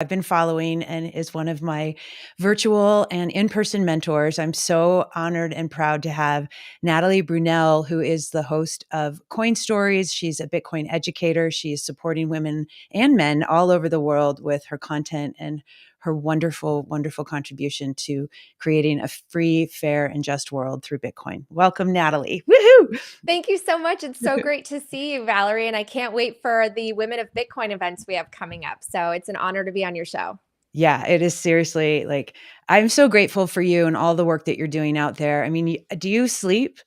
I've been following and is one of my virtual and in-person mentors. I'm so honored and proud to have Natalie Brunell, who is the host of Coin Stories. She's a Bitcoin educator. She is supporting women and men all over the world with her content and her wonderful, wonderful contribution to creating a free, fair, and just world through Bitcoin. Welcome, Natalie. Woohoo! Thank you so much. It's so great to see you, Valerie. And I can't wait for the Women of Bitcoin events we have coming up. So it's an honor to be on your show. Yeah, it is seriously like, I'm so grateful for you and all the work that you're doing out there. I mean, do you sleep?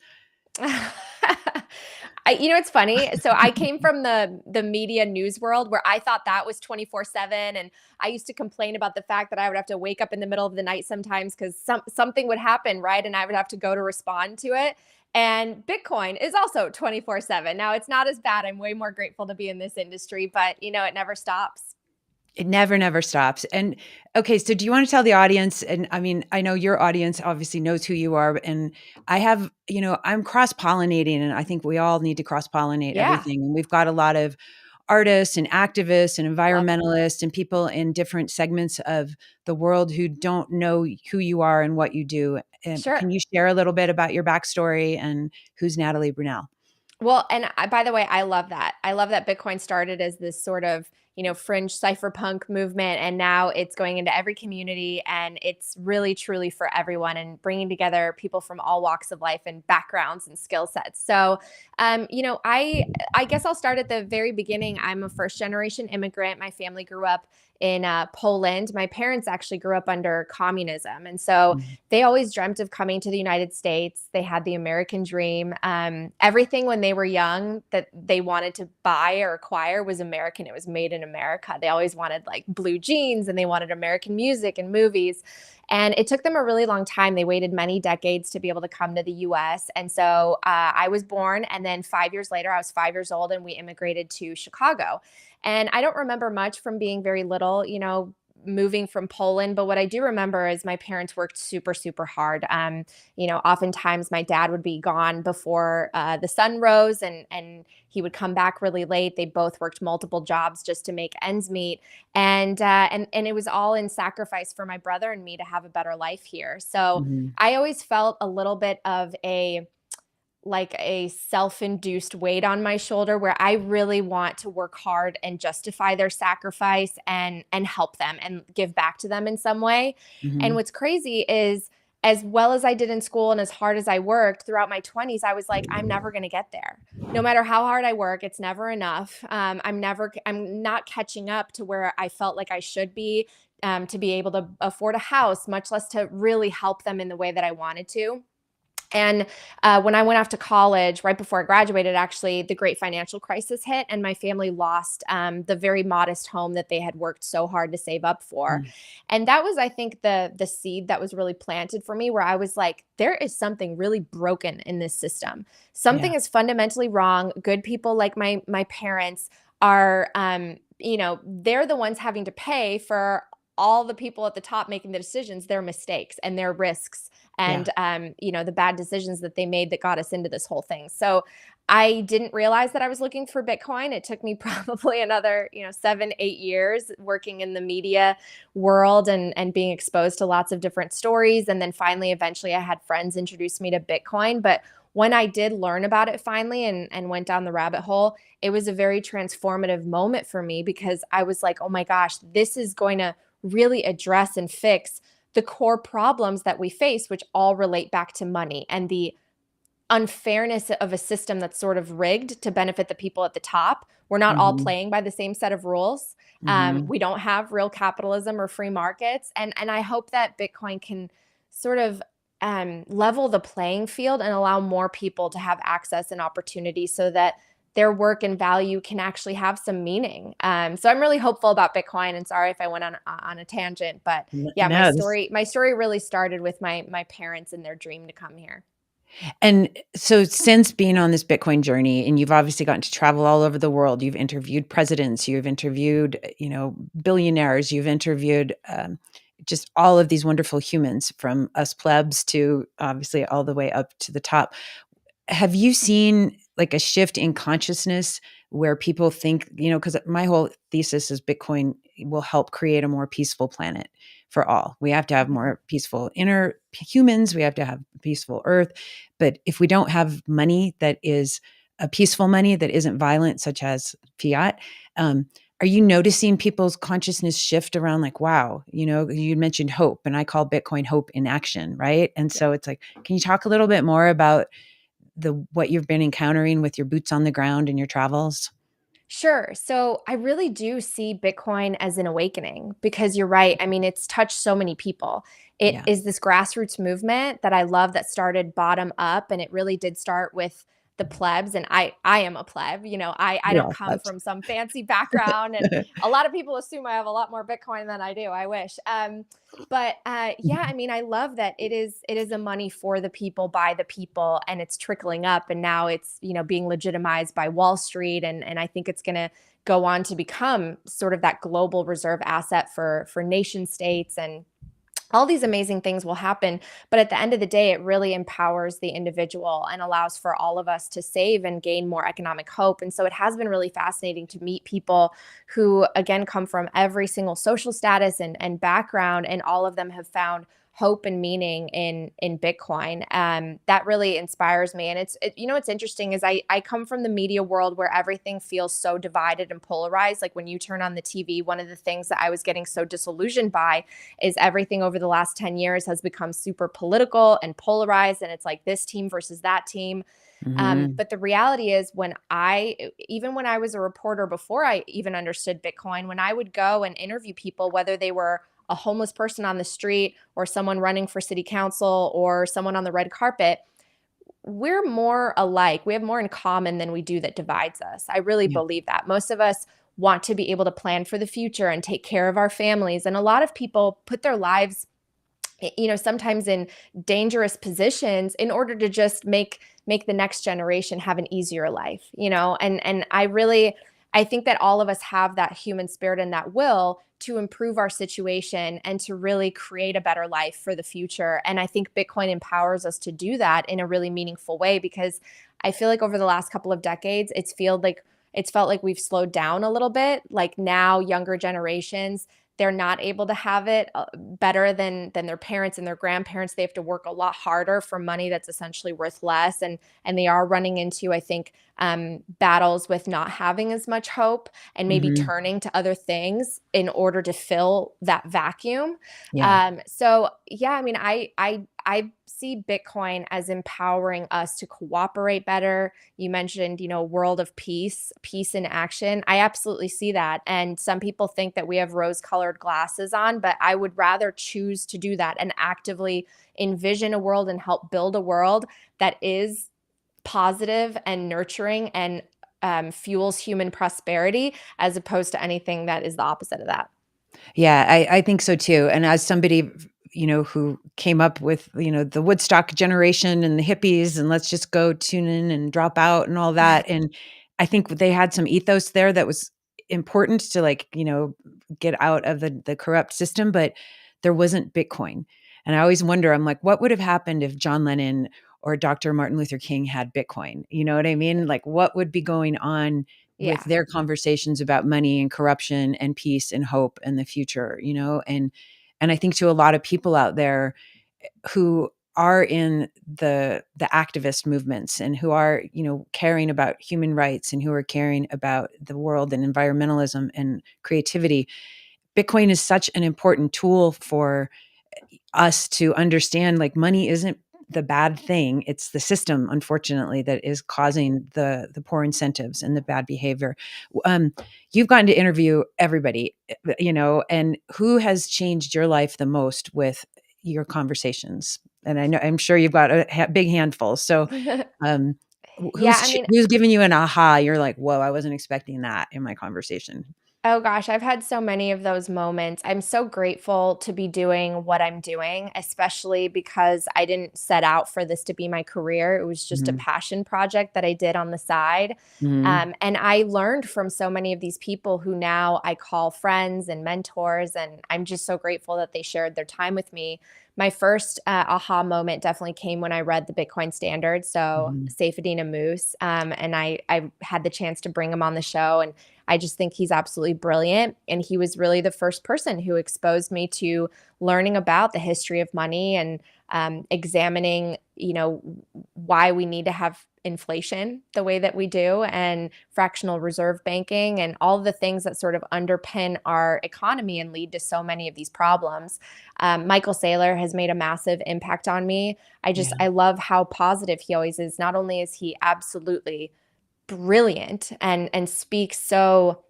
It's funny. So I came from the media news world where I thought that was 24/7, and I used to complain about the fact that I would have to wake up in the middle of the night sometimes because something would happen, right? And I would have to go to respond to it. And Bitcoin is also 24/7. Now it's not as bad. I'm way more grateful to be in this industry, but it never stops. It never, never stops. And okay, so do you want to tell the audience? And I mean, I know your audience obviously knows who you are. And I have, I'm cross pollinating, and I think we all need to cross pollinate Yeah, everything. And we've got a lot of artists and activists and love it. environmentalists and people in different segments of the world who don't know who you are and what you do. Can Sure. you share a little bit about your backstory and who's Natalie Brunell? Well, and by the way, I love that. I love that Bitcoin started as this sort of, fringe cypherpunk movement, and now it's going into every community, and it's really truly for everyone and bringing together people from all walks of life and backgrounds and skill sets. So, I guess I'll start at the very beginning. I'm a first generation immigrant. My family grew up in Poland. My parents actually grew up under communism, and so Mhm. they always dreamt of coming to the United States. They had the American dream. Everything when they were young that they wanted to buy or acquire was American. It was made in America. They always wanted like blue jeans and they wanted American music and movies. And it took them a really long time. They waited many decades to be able to come to the US. And so I was born, and then 5 years later, I was 5 years old, and we immigrated to Chicago. And I don't remember much from being very little, moving from Poland. But what I do remember is my parents worked super, super hard. Oftentimes my dad would be gone before the sun rose, and he would come back really late. They both worked multiple jobs just to make ends meet, and it was all in sacrifice for my brother and me to have a better life here. So Mhm. I always felt a little bit of a self-induced weight on my shoulder where I really want to work hard and justify their sacrifice and help them and give back to them in some way. And Mhm. what's crazy is as well as I did in school and as hard as I worked throughout my 20s, I was like, I'm never going to get there. No matter how hard I work, it's never enough. I'm not catching up to where I felt like I should be, to be able to afford a house, much less to really help them in the way that I wanted to. And when I went off to college, right before I graduated, actually, the great financial crisis hit, and my family lost the very modest home that they had worked so hard to save up for. Mm. And that was, I think, the seed that was really planted for me, where I was like, there is something really broken in this system. Yeah. Something is fundamentally wrong. Good people like my parents are, they're the ones having to pay for all the people at the top making the decisions, their mistakes and their risks Yeah. and the bad decisions that they made that got us into this whole thing. So I didn't realize that I was looking for Bitcoin. It took me probably another 7 8 years working in the media world and being exposed to lots of different stories, and then finally eventually I had friends introduce me to Bitcoin. But when I did learn about it finally and went down the rabbit hole, it was a very transformative moment for me because I was like, oh my gosh, this is going to really address and fix the core problems that we face, which all relate back to money and the unfairness of a system that's sort of rigged to benefit the people at the top. We're not all Mhm. playing by the same set of rules. Mhm. We don't have real capitalism or free markets, and I hope that Bitcoin can sort of level the playing field and allow more people to have access and opportunity so that their work and value can actually have some meaning. So I'm really hopeful about Bitcoin. And sorry if I went on a tangent, but yeah, my No, this. story really started with my parents and their dream to come here. And so since being on this Bitcoin journey, and you've obviously gotten to travel all over the world, you've interviewed presidents, you've interviewed, billionaires, you've interviewed, just all of these wonderful humans from us plebs to obviously all the way up to the top. Have you seen like a shift in consciousness where people think, because my whole thesis is Bitcoin, will help create a more peaceful planet for all. We have to have Mhm. more peaceful inner humans. We have to have peaceful earth. But if we don't have money that is a peaceful money that isn't violent, such as fiat, um, are you noticing people's consciousness shift around like, wow, you mentioned hope, and I call Bitcoin hope in action, right? And Yeah. so it's like, can you talk a little bit more about what you've been encountering with your boots on the ground in your travels? Sure. So I really do see Bitcoin as an awakening because you're right. I mean, it's touched so many people. It Yeah. is this grassroots movement that I love that started bottom up, and it really did start with the plebs. And I am a pleb. I We're don't all come plebs. from some fancy background, and a lot of people assume I have a lot more Bitcoin than I do. I wish. But yeah, I mean, I love that it is a money for the people by the people, and it's trickling up, and now it's being legitimized by Wall Street, and I think it's going to go on to become sort of that global reserve asset for nation states, and all these amazing things will happen. But at the end of the day, it really empowers the individual and allows for all of us to save and gain more economic hope. And so it has been really fascinating to meet people who, again, come from every single social status and background, and all of them have found hope and meaning in Bitcoin. That really inspires me. And what's interesting is I come from the media world where everything feels so divided and polarized. Like when you turn on the TV, one of the things that I was getting so disillusioned by is everything over the last 10 years has become super political and polarized, and it's like this team versus that team. Mhm. But the reality is, even when I was a reporter before I even understood Bitcoin, when I would go and interview people, whether they were a homeless person on the street or someone running for city council or someone on the red carpet, we're more alike. We have more in common than we do that divides us. I really Yeah. believe that. Most of us want to be able to plan for the future and take care of our families. And a lot of people put their lives sometimes in dangerous positions in order to just make the next generation have an easier life, and I think that all of us have that human spirit and that will to improve our situation and to really create a better life for the future. And I think Bitcoin empowers us to do that in a really meaningful way, because I feel like over the last couple of decades it's felt like we've slowed down a little bit. Like now younger generations, they're not able to have it better than their parents and their grandparents. They have to work a lot harder for money that's essentially worth less, and they are running into, I think, battles with not having as much hope and maybe Mhm. turning to other things in order to fill that vacuum. Yeah. So yeah, I mean, I see Bitcoin as empowering us to cooperate better. You mentioned, world of peace in action. I absolutely see that. And some people think that we have rose-colored glasses on, but I would rather choose to do that and actively envision a world and help build a world that is positive and nurturing and fuels human prosperity, as opposed to anything that is the opposite of that. Yeah, I think so too. And as somebody, who came up with, the Woodstock generation and the hippies and let's just go tune in and drop out and all that. And I think they had some ethos there that was important to like, get out of the corrupt system, but there wasn't Bitcoin. And I always wonder, I'm like, what would have happened if John Lennon or Dr. Martin Luther King had Bitcoin? You know what I mean? Like what would be going on with Yeah. their conversations about money and corruption and peace and hope and the future, and I think to a lot of people out there who are in the activist movements and who are, caring about human rights and who are caring about the world and environmentalism and creativity, Bitcoin is such an important tool for us to understand like money isn't the bad thing. It's the system, unfortunately, that is causing the poor incentives and the bad behavior. Um, you've gotten to interview everybody, and who has changed your life the most with your conversations? And I'm sure you've got a big handful. So, um, Yeah, I mean, who's giving you an aha? You're like, whoa, I wasn't expecting that in my conversation. oh gosh, I've had so many of those moments. I'm so grateful to be doing what I'm doing, especially because I didn't set out for this to be my career. It was just a Hmm. passion project that I did on the side. Hmm. And I learned from so many of these people who now I call friends and mentors. And I'm just so grateful that they shared their time with me. My first aha moment definitely came when I read the Bitcoin Standard. So, Hmm. Saifedean Moose. And I had the chance to bring him on the show. And I just think he's absolutely brilliant. And he was really the first person who exposed me to learning about the history of money and examining, why we need to have inflation the way that we do and fractional reserve banking and all the things that sort of underpin our economy and lead to so many of these problems. Michael Saylor has made a massive impact on me. Yeah. I love how positive he always is. Not only is he absolutely brilliant and speaks so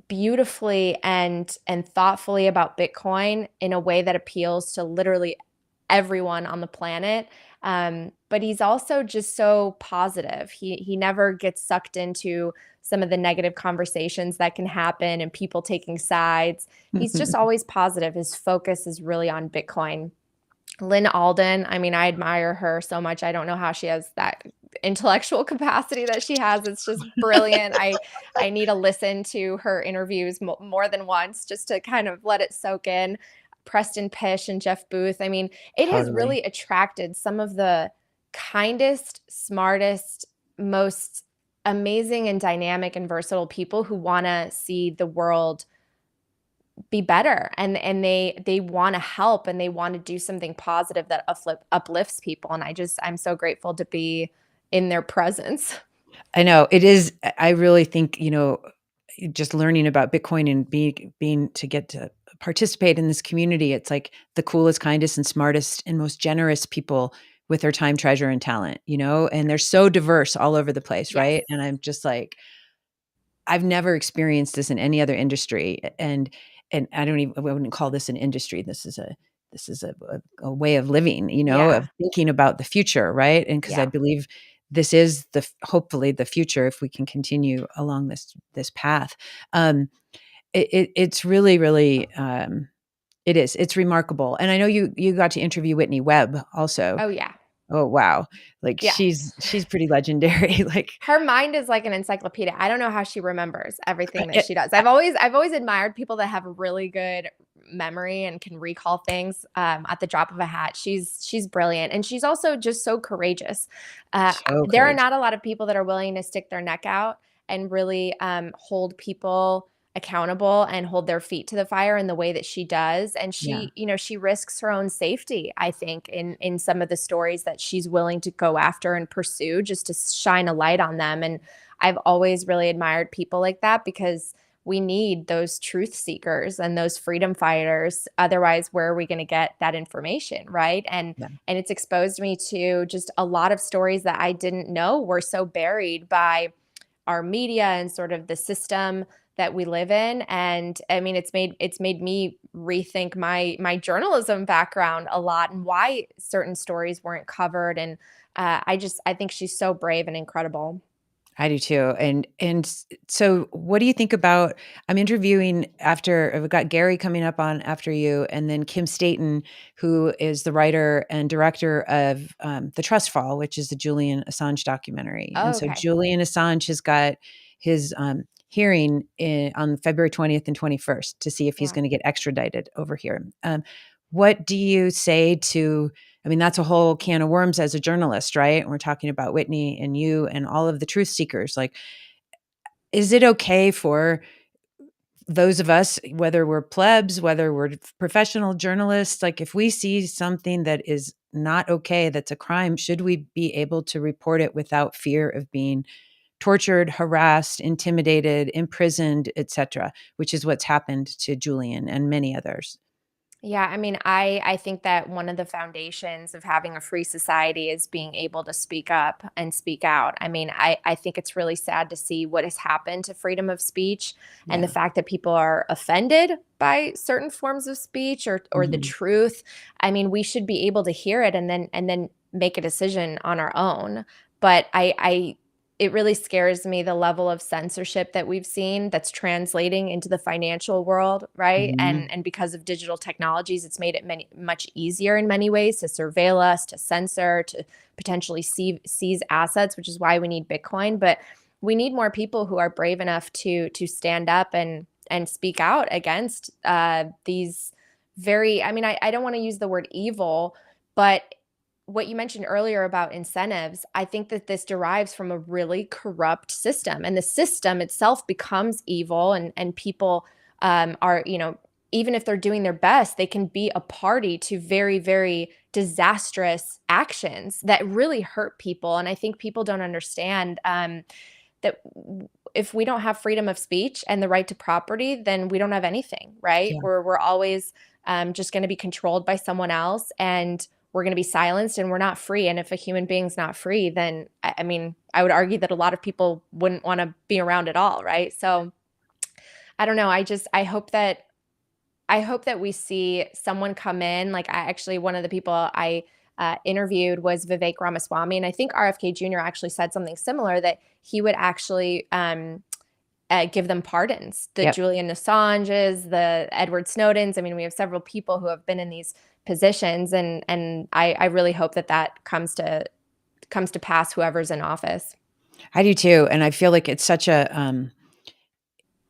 beautifully and thoughtfully about Bitcoin in a way that appeals to literally everyone on the planet. But he's also just so positive. He never gets sucked into some of the negative conversations that can happen and people taking sides. He's just always positive. His focus is really on Bitcoin. Lynn Alden, I mean, I admire her so much. I don't know how she has that intellectual capacity that she has. It's just brilliant. I need to listen to her interviews more than once just to kind of let it soak in. Preston Pish and Jeff Booth. I mean, it has Totally. really attracted some of the kindest, smartest, most amazing and dynamic and versatile people who want to see the world be better, and they want to help and they want to do something positive that uplifts people, and I'm so grateful to be in their presence. I know it is. I really think, just learning about Bitcoin and being to get to participate in this community, it's like the coolest, kindest, and smartest and most generous people with their time, treasure, and talent, and they're so diverse all over the place, Yes. right? And I'm just like, I've never experienced this in any other industry, and I wouldn't call this an industry. This is a way of living, Yeah. of thinking about the future, right? And because I Yeah. believe this is hopefully the future if we can continue along this path. Um, it's really, really, it's remarkable. And I know you got to interview Whitney Webb also. Oh yeah. Oh wow, like Yeah. she's pretty legendary. Like Her mind is like an encyclopedia. I don't know how she remembers everything that it, she does. I've always admired people that have really good memory and can recall things at the drop of a hat. She's brilliant, and she's also just so courageous. so There are courageous. not a lot of people that are willing to stick their neck out and really hold people accountable and hold their feet to the fire in the way that she does. And Yeah. she risks her own safety, I think, in some of the stories that she's willing to go after and pursue just to shine a light on them. And I've always really admired people like that because we need those truth seekers and those freedom fighters. Otherwise, where are we going to get that information, right? Yeah. And it's exposed me to just a lot of stories that I didn't know were so buried by our media and sort of the system that we live in. And I mean, it's made me rethink my journalism background a lot and why certain stories weren't covered. And I think she's so brave and incredible. I do too. So what do you think about I'm interviewing after I've got Gary coming up on after you, and then Kim Staten, who is the writer and director of The Trust Fall, which is the Julian Assange documentary. And Oh, so okay. Julian Assange has got his hearing on February 20th and 21st to see if he's Yeah. going to get extradited over here. What do you say to I mean, that's a whole can of worms as a journalist, right? And we're talking about Whitney and you and all of the truth seekers. Like, is it okay for those of us, whether we're plebs, whether we're professional journalists, like if we see something that is not okay, that's a crime, should we be able to report it without fear of being tortured, harassed, intimidated, imprisoned, etc., which is what's happened to Julian and many others? Yeah, I mean, I think that one of the foundations of having a free society is being able to speak up and speak out. I mean, I think it's really sad to see what has happened to freedom of speech and the Yeah. fact that people are offended by certain forms of speech or the Mhm. truth. I mean, we should be able to hear it and then make a decision on our own. But it really scares me the level of censorship that we've seen that's translating into the financial world, right? Mhm. And because of digital technologies, it's made it much easier in many ways to surveil us, to censor, to potentially seize assets, which is why we need Bitcoin. But we need more people who are brave enough to stand up and speak out against these very. I mean, I don't want to use the word evil, but what you mentioned earlier about incentives, I think that this derives from a really corrupt system, and the system itself becomes evil, and people are, even if they're doing their best, they can be a party to very, very disastrous actions that really hurt people. And I think people don't understand that if we don't have freedom of speech and the right to property, then we don't have anything, right? Yeah. We're always just going to be controlled by someone else, and we're going to be silenced, and we're not free. And if a human being's not free, then I mean, I would argue that a lot of people wouldn't want to be around at all, right? So I don't know. I hope that we see someone come in. Like, I actually, one of the people I interviewed was Vivek Ramaswamy, and I think RFK Jr. actually said something similar, that he would actually give them pardons. The Yep. Julian Assanges, the Edward Snowdens. I mean, we have several people who have been in these positions, and I really hope that that comes to pass, whoever's in office. I do too. And I feel like it's such a,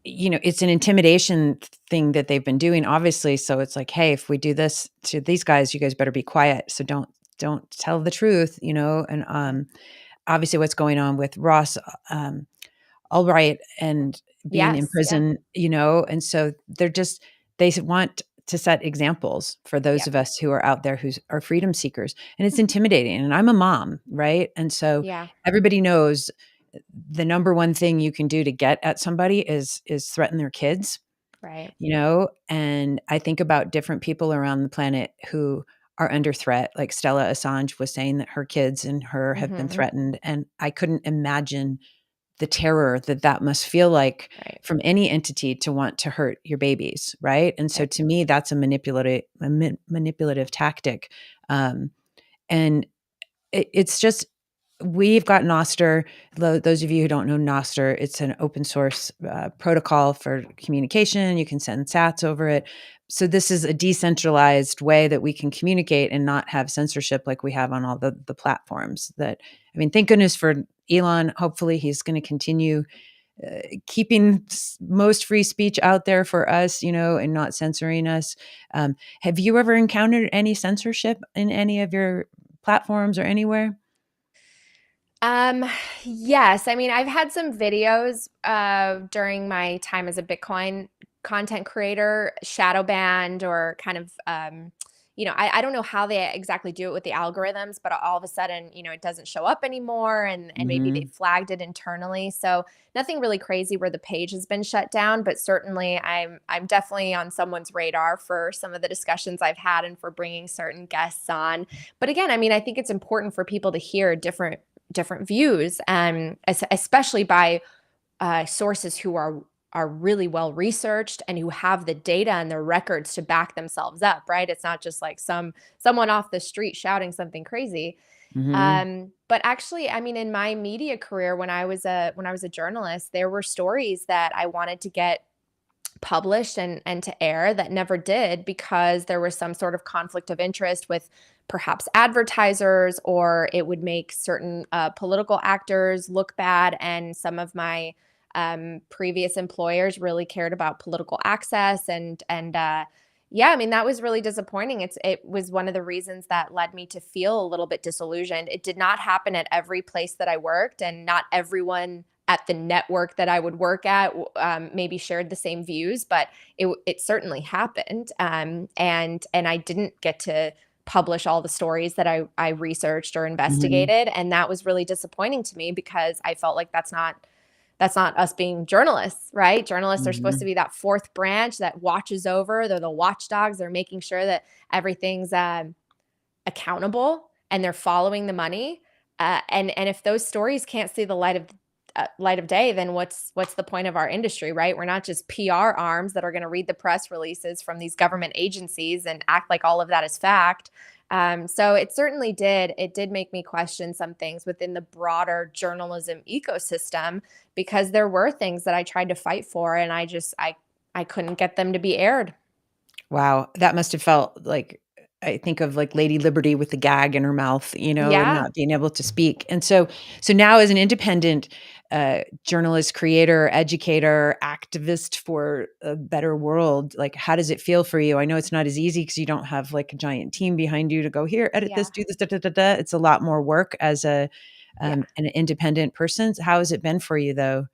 it's an intimidation thing that they've been doing, obviously. So it's like, hey, if we do this to these guys, you guys better be quiet. So don't tell the truth, and Yeah. obviously what's going on with Ross Albright and being in Yes. Yeah. prison, and so they want to set examples for those Yep. of us who are out there who are freedom seekers, and it's intimidating. And I'm a mom, right? And so Yeah. everybody knows the number one thing you can do to get at somebody is threaten their kids, Right. and I think about different people around the planet who are under threat. Like Stella Assange was saying that her kids and her have been Hmm. threatened, and I couldn't imagine the terror that must feel like Right. from any entity to want to hurt your babies, right? And so Right. to me, that's a manipulative tactic, and it's just we've got Noster. Those of you who don't know Noster, it's an open source protocol for communication. You can send sats over it. So this is a decentralized way that we can communicate and not have censorship like we have on all the platforms. Thank goodness for Elon. Hopefully, he's going to continue keeping most free speech out there for us, and not censoring us. Have you ever encountered any censorship in any of your platforms or anywhere? Um, yes. I mean, I've had some videos during my time as a Bitcoin content creator, shadow banned, or kind of I don't know how they exactly do it with the algorithms, but all of a sudden, it doesn't show up anymore, and maybe they Mhm. flagged it internally. So nothing really crazy where the page has been shut down, but certainly I'm definitely on someone's radar for some of the discussions I've had and for bringing certain guests on. But again, I mean, I think it's important for people to hear different views, especially by sources who are really well researched and who have the data and the records to back themselves up. Right? It's not just like someone off the street shouting something crazy. Mhm. But actually, I mean, in my media career, when I was a journalist, there were stories that I wanted to get published and to air that never did, because there was some sort of conflict of interest with perhaps advertisers, or it would make certain political actors look bad. And some of my previous employers really cared about political access, and yeah, I mean, that was really disappointing. It was one of the reasons that led me to feel a little bit disillusioned. It did not happen at every place that I worked, and not everyone at the network that I would work at maybe shared the same views, but it certainly happened. And I didn't get to publish all the stories that I researched or Mhm. investigated, and that was really disappointing to me, because I felt like that's not us being journalists, right? Journalists are supposed to Mhm. be that fourth branch that watches over. They're the watchdogs. They're making sure that everything's accountable and they're following the money. And if those stories can't see the light of day, then what's the point of our industry, right? We're not just PR arms that are going to read the press releases from these government agencies and act like all of that is fact. So it certainly did. It did make me question some things within the broader journalism ecosystem, because there were things that I tried to fight for, and I couldn't get them to be aired. Wow, that must have felt like I think of like Lady Liberty with the gag in her mouth, and Yeah. not being able to speak. And so now as an independent journalist, creator, educator, activist for a better world, like how does it feel for you? I know it's not as easy because you don't have like a giant team behind you to go here, edit this, Yeah. do this, da, da, da, da. It's a lot more work as Yeah. an independent person. How has it been for you though?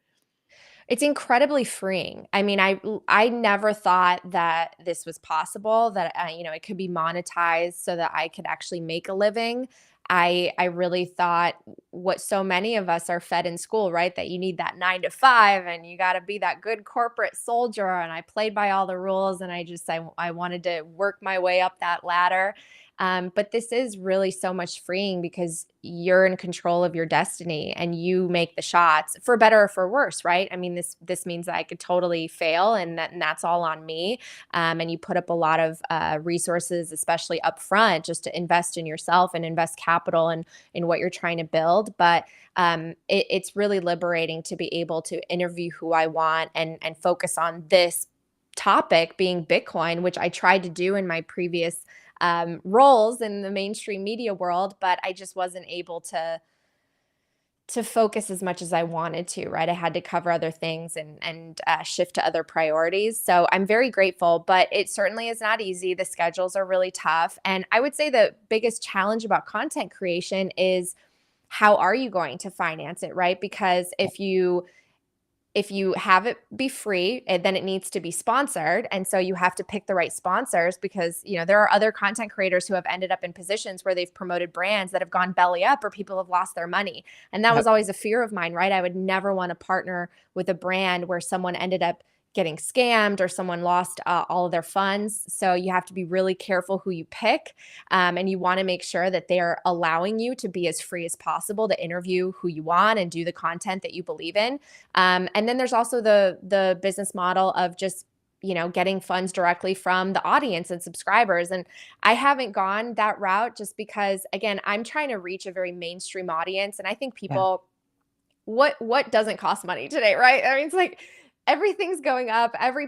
It's incredibly freeing. I mean, I never thought that this was possible, that it could be monetized so that I could actually make a living. I really thought what so many of us are fed in school, right? That you need that 9 to 5 and you got to be that good corporate soldier. And I played by all the rules, and I wanted to work my way up that ladder. But this is really so much freeing because you're in control of your destiny and you make the shots, for better or for worse, right? I mean, this means that I could totally fail, and that's all on me. And you put up a lot of resources, especially up front, just to invest in yourself and invest capital in what you're trying to build. But it's really liberating to be able to interview who I want and focus on this topic being Bitcoin, which I tried to do in my previous roles in the mainstream media world, but I just wasn't able to focus as much as I wanted to. Right, I had to cover other things and shift to other priorities. So I'm very grateful, but it certainly is not easy. The schedules are really tough, and I would say the biggest challenge about content creation is how are you going to finance it, right? Because if you have it be free, then it needs to be sponsored. And so you have to pick the right sponsors because, there are other content creators who have ended up in positions where they've promoted brands that have gone belly up or people have lost their money. And that was Yep. always a fear of mine, right? I would never want to partner with a brand where someone ended up getting scammed or someone lost all of their funds. So you have to be really careful who you pick. And you want to make sure that they're allowing you to be as free as possible to interview who you want and do the content that you believe in. And then there's also the business model of just getting funds directly from the audience and subscribers. And I haven't gone that route just because, again, I'm trying to reach a very mainstream audience, and I think Yeah. people, what doesn't cost money today, right? I mean, it's like everything's going up. Every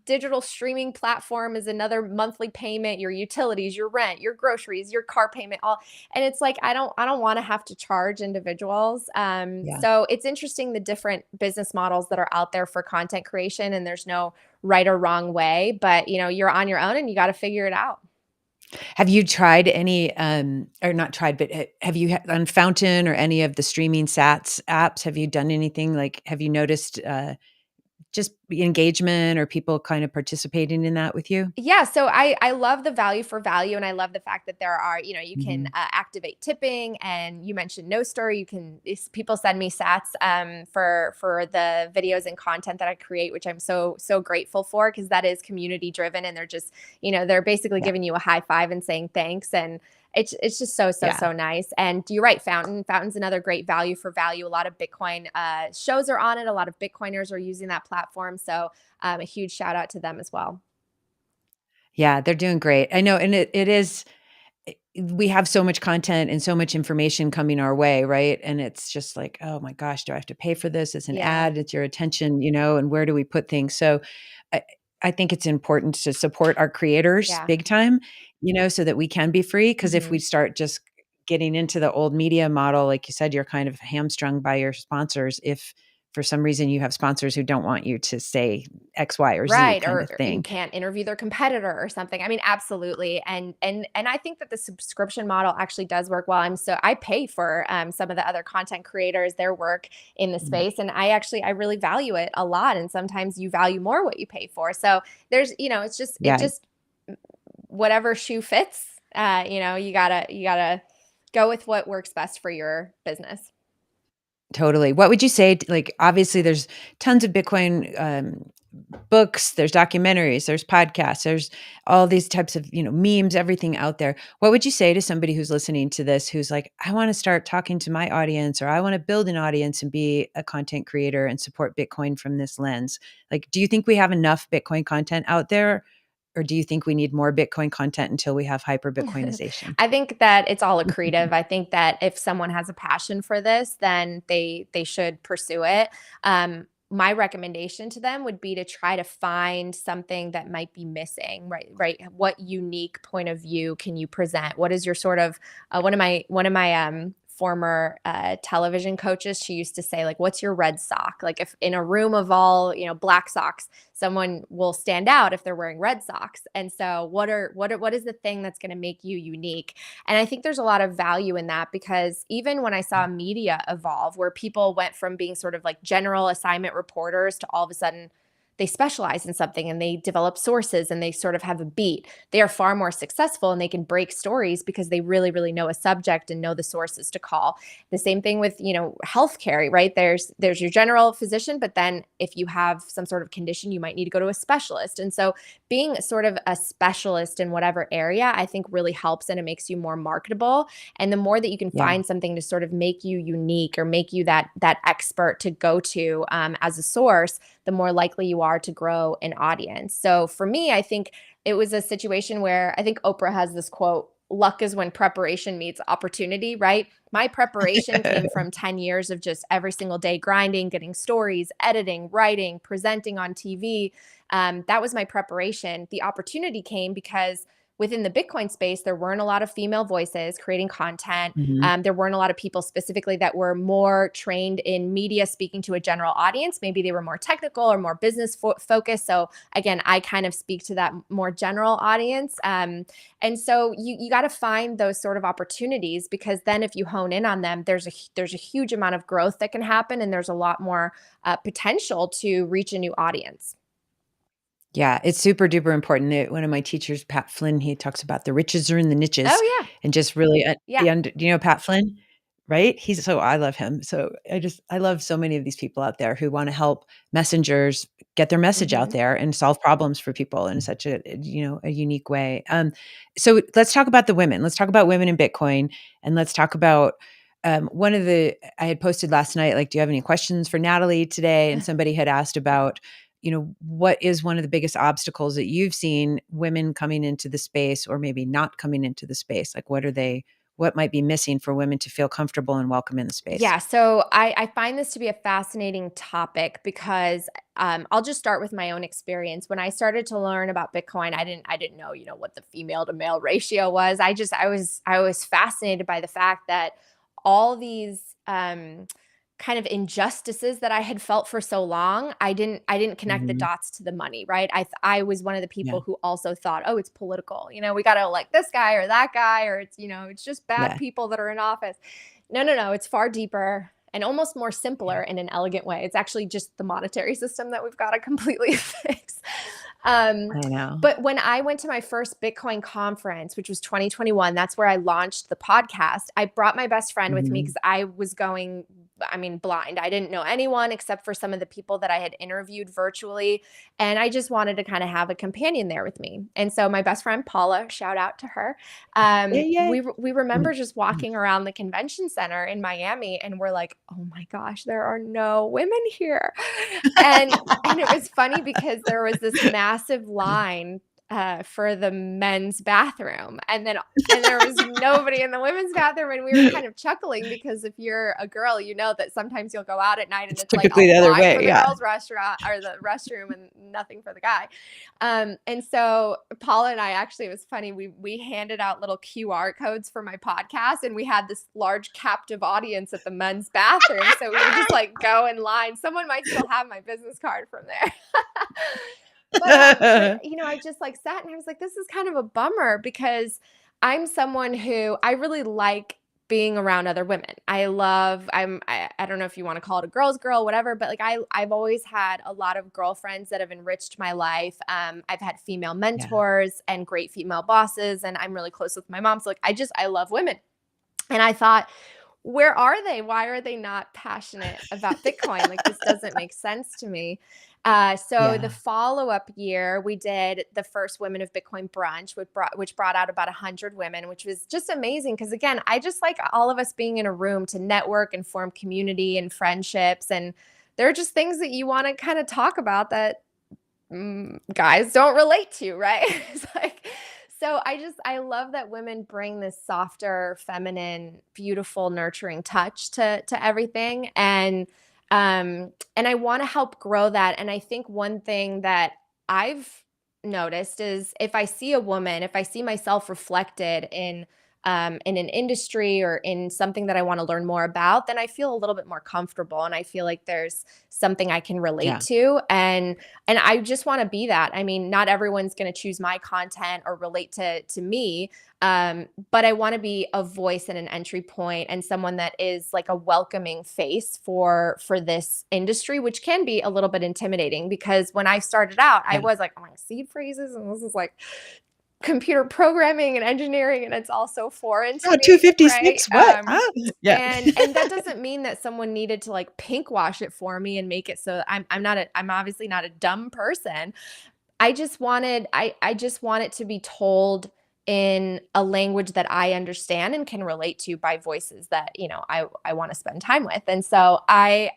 digital streaming platform is another monthly payment, your utilities, your rent, your groceries, your car payment, all. And it's like I don't want to have to charge individuals. Yeah. So it's interesting the different business models that are out there for content creation, and there's no right or wrong way, but you're on your own and you got to figure it out. Have you tried any, or not tried, but have you on Fountain or any of the streaming sats apps? Have you done anything like, have you noticed just engagement or people kind of participating in that with you? Yeah, so I love the value for value, and I love the fact that there are, you can Mhm. activate tipping, and you mentioned No Story. People send me sats for the videos and content that I create, which I'm so grateful for because that is community driven, and they're basically Yeah. giving you a high five and saying thanks, and it's just Yeah. so nice. And you're right, Fountain's another great value for value. A lot of Bitcoin shows are on it. A lot of Bitcoiners are using that platform, so a huge shout out to them as well. Yeah, they're doing great. I know, and it is we have so much content and so much information coming our way, right? And it's just like, "Oh my gosh, do I have to pay for this? It's an Yeah. ad, it's your attention, and where do we put things?" So, I I think it's important to support our creators Yeah. big time, so that we can be free. Because if we Mhm. start just getting into the old media model, like you said, you're kind of hamstrung by your sponsors if for some reason you have sponsors who don't want you to say X, Y, or Z Right, kind of or you thing. can't interview their competitor or something. I mean, absolutely, and I think that the subscription model actually does work well. I pay for, some of the other content creators, their work in the Yeah. space, and I really value it a lot, and sometimes you value more what you pay for. So there's it Yeah. just whatever shoe fits, you gotta go with what works best for your business. Totally. What would you say like, obviously, there's tons of Bitcoin, books, there's documentaries, there's podcasts, there's all these types of, memes, everything out there. What would you say to somebody who's listening to this, who's like, "I wanna start talking to my audience," or, "I wanna build an audience and be a content creator and support Bitcoin from this lens." Like, do you think we have enough Bitcoin content out there, or do you think we need more Bitcoin content until we have hyper Bitcoinization? I think that it's all accretive. I think that if someone has a passion for this, then they should pursue it. my recommendation to them would be to try to find something that might be missing, right? Right. What unique point of view can you present? What is your sort of one of my former television coaches, she used to say, like, what's your red sock? Like, if in a room of all, black socks, someone will stand out if they're wearing red socks. And so what is the thing that's going to make you unique? And I think there's a lot of value in that, because even when I saw media evolve, where people went from being sort of like general assignment reporters to all of a sudden they specialize in something and they develop sources and they sort of have a beat, they are far more successful and they can break stories because they really, really know a subject and know the sources to call. The same thing with, healthcare, right? There's your general physician, but then if you have some sort of condition, you might need to go to a specialist. And so being sort of a specialist in whatever area, I think really helps, and it makes you more marketable. And the more that you can Yeah. find something to sort of make you unique or make you that expert to go to as a source, the more likely you are to grow an audience. So for me, I think it was a situation where I think Oprah has this quote, luck is when preparation meets opportunity, right? My preparation came from 10 years of just every single day grinding, getting stories, editing, writing, presenting on TV. That was my preparation. The opportunity came because within the Bitcoin space, there weren't a lot of female voices creating content. Mhm. There weren't a lot of people specifically that were more trained in media speaking to a general audience. Maybe they were more technical or more business focused. So again, I kind of speak to that more general audience. And so you got to find those sort of opportunities, because then if you hone in on them, there's a huge amount of growth that can happen, and there's a lot more potential to reach a new audience. Yeah, it's super duper important. One of my teachers, Pat Flynn, he talks about the riches are in the niches, Oh and just really, yeah, do you know Pat Flynn? Right? I love him. So I love so many of these people out there who wanna help messengers get their yeah. message out there and solve problems for people in such a unique way. So let's talk about the women. Let's talk about women in Bitcoin, and let's talk about, one of the I had posted last night, like, "Do you have any questions for Natalie today?" And somebody had asked about, what is one of the biggest obstacles that you've seen women coming into the space, or maybe not coming into the space? Like, what might be missing for women to feel comfortable and welcome in the space? Yeah, so I find this to be a fascinating topic because I'll just start with my own experience. When I started to learn about Bitcoin, I didn't know what the female to male ratio was. I was fascinated by the fact that all these kind of injustices that I had felt for so long, I didn't connect the Mhm. dots to the money, right? I was one of the Yeah, people who also thought, oh, it's political. We got to elect this guy or that guy, or it's just bad yeah, people that are in office. No, no, no, it's far deeper and almost more yeah. simpler in an elegant way. It's actually just the monetary system that we've got to completely fix. Um, I know. but when I went to my first Bitcoin conference, which was 2021, that's where I launched the podcast. I brought my best friend with me Mhm. because I was going, I mean, blind. I didn't know anyone except for some of the people that I had interviewed virtually. And I just wanted to kind of have a companion there with me. And so my best friend, Paula, shout out to her. Yay, yay. We Mhm. remember just Mhm. walking around the convention center in Miami, and we're like, oh my gosh, there are no women here. And it was funny because there was this massive line for the men's bathroom, and there was nobody in the women's bathroom, and we were kind of chuckling because if you're a girl, you know that sometimes you'll go out at night and It's it's like a typically the other line way, for the yeah. girls' restaurant or the restroom and nothing for the guy. And so Paula and I actually, it was funny. We handed out little QR codes for my podcast, and we had this large captive audience at the men's bathroom. So we would just like go in line. Someone might still have my business card from there. But I just like sat and I was like, this is kind of a bummer because I'm someone who I really like being around other women. I don't know if you want to call it a girl's girl, whatever, but like I've always had a lot of girlfriends that have enriched my life. I've had female Yeah. mentors and great female bosses, and I'm really close with my mom. So like I love women. And I thought, where are they? Why are they not passionate about Bitcoin? Like, this doesn't make sense to me. So the Yeah. follow-up year, we did the first Women of Bitcoin brunch, which brought out about 100 women, which was just amazing. Because again, I just like all of us being in a room to network and form community and friendships. And there are just things that you want to kind of talk about that guys don't relate to, right? It's like, so I love that women bring this softer, feminine, beautiful, nurturing touch to everything. And And I want to help grow that. And I think one thing that I've noticed is if I see a woman, if I see myself reflected in an industry or in something that I want to learn more about, then I feel a little bit more comfortable, and I feel like there's something I can relate Yeah. to, and I just want to be that. I mean, not everyone's going to choose my content or relate to me, but I want to be a voice and an entry point and someone that is like a welcoming face for this industry, which can be a little bit intimidating because when I started out, I Yeah. was like, oh my seed phrases, and this is like computer programming and engineering, and it's all so foreign to Oh, me, right? 256, what? Yeah. And that doesn't mean that someone needed to like pink wash it for me and make it so I'm obviously not a dumb person. I just want it to be told in a language that I understand and can relate to by voices that, I want to spend time with. And so I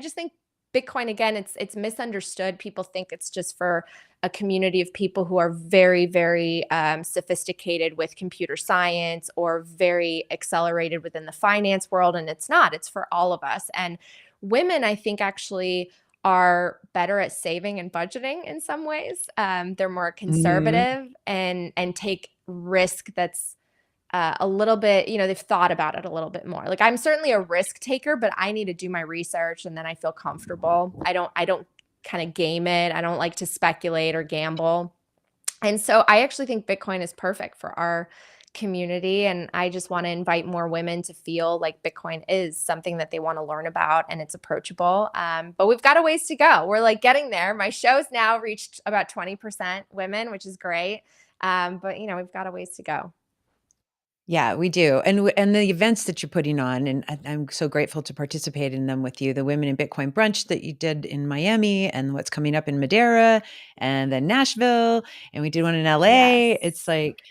just think Bitcoin, again, it's misunderstood. People think it's just for a community of people who are very, very sophisticated with computer science or very accelerated within the finance world, and it's not. It's for all of us. And women, I think, actually are better at saving and budgeting in some ways. They're more Mhm. conservative and take risk that's a little bit, they've thought about it a little bit more. Like I'm certainly a risk taker, but I need to do my research and then I feel comfortable. I don't kind of game it. I don't like to speculate or gamble. And so I actually think Bitcoin is perfect for our community. And I just want to invite more women to feel like Bitcoin is something that they want to learn about and it's approachable. But we've got a ways to go. We're like getting there. My show's now reached about 20% women, which is great. But, we've got a ways to go. Yeah, we do, and the events that you're putting on, and I'm so grateful to participate in them with you. The Women in Bitcoin brunch that you did in Miami, and what's coming up in Madeira, and then Nashville, and we did one in LA. Yes. It's like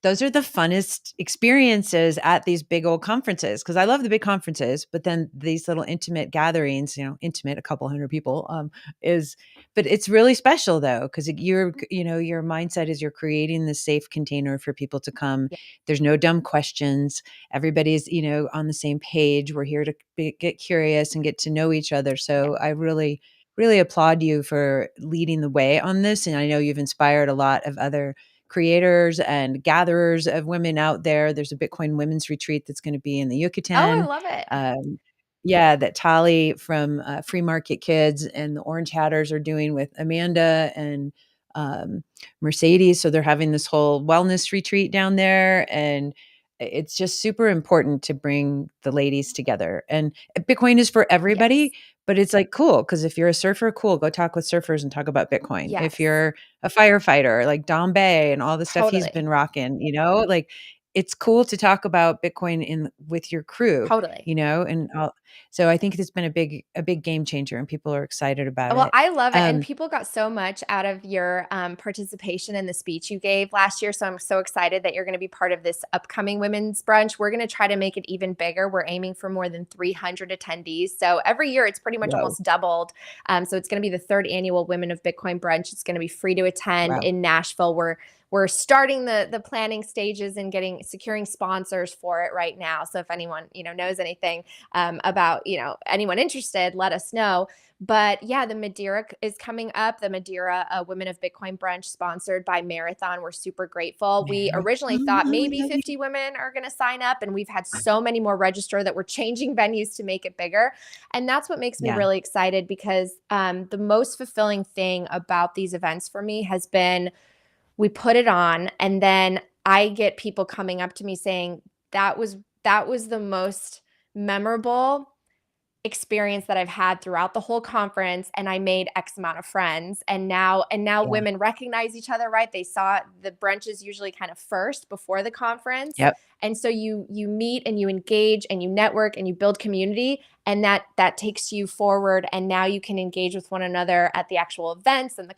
those are the funnest experiences at these big old conferences because I love the big conferences, but then these little intimate gatherings, intimate, a couple hundred people, is but it's really special though because your mindset is you're creating this safe container for people to come. Yeah. There's no dumb questions. Everybody's, on the same page. We're here to get curious and get to know each other. Yeah. So I really, really applaud you for leading the way on this. And I know you've inspired a lot of other creators and gatherers of women out there. There's a Bitcoin women's retreat that's going to be in the Oh, I Yucatan. love it. Um, yeah, that Tali from Free Market Kids and the Orange Hatters are doing with Amanda and um, Mercedes. So they're having this whole wellness retreat down there. And it's just super important to bring the ladies together. And Bitcoin is for Yes. everybody, but it's like cool because if you're a surfer, cool, go talk with surfers and talk about Bitcoin. If Yes. you're a firefighter, like Dom Bay and all the stuff he's Totally. been rocking, like it's cool to talk about Bitcoin in with your crew, Totally. and so I think it's been a big game changer and people are excited about Well, it. I love it, and Um, people got so much out of your, participation in the speech you gave last year, so I'm so excited that you're gonna be part of this upcoming women's brunch. We're gonna try to make it even bigger. We're aiming for more than 300 attendees, so every year it's pretty much Whoa. almost doubled. So it's gonna be the 3rd annual Women of Bitcoin brunch. It's gonna be free to attend Wow. in Nashville. We're starting the planning stages and securing sponsors for it right now. So if anyone, knows anything, about, anyone interested, let us know. But yeah, the Madeira is coming up. The Madeira Women of Bitcoin brunch, sponsored by Marathon. We're super grateful. We originally Marathon, thought oh, maybe yeah, 50 women are going to sign up, and we've had so many more register that we're changing venues to make it bigger. And that's what makes me yeah. really excited because the most fulfilling thing about these events for me has been we put it on, and then I get people coming up to me saying, that was the most memorable experience that I've had throughout the whole conference, and I made X amount of friends, and now Yeah. women recognize each other, right? They saw the brunches usually kind of first before the conference. Yep. And so you meet and you engage and you network and you build community, and that takes you forward, and now you can engage with one another at the actual events and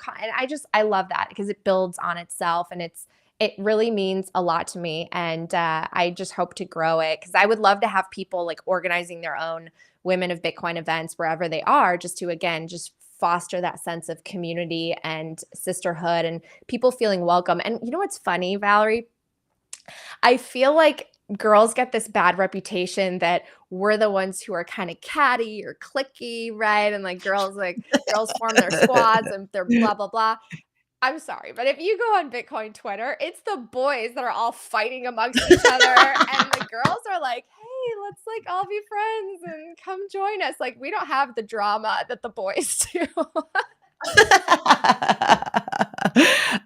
I love that because it builds on itself, and it really means a lot to me, and I just hope to grow it because I would love to have people like organizing their own Women of Bitcoin events wherever they are, just to, again, just foster that sense of community and sisterhood and people feeling welcome. And you know what's funny, Valerie? I feel like girls get this bad reputation that we're the ones who are kind of catty or clicky, right? And like girls form their squads and they're blah blah blah. I'm sorry, but if you go on Bitcoin Twitter, it's the boys that are all fighting amongst each other, and the girls are like, "Hey, let's like all be friends and come join us." Like we don't have the drama that the boys do.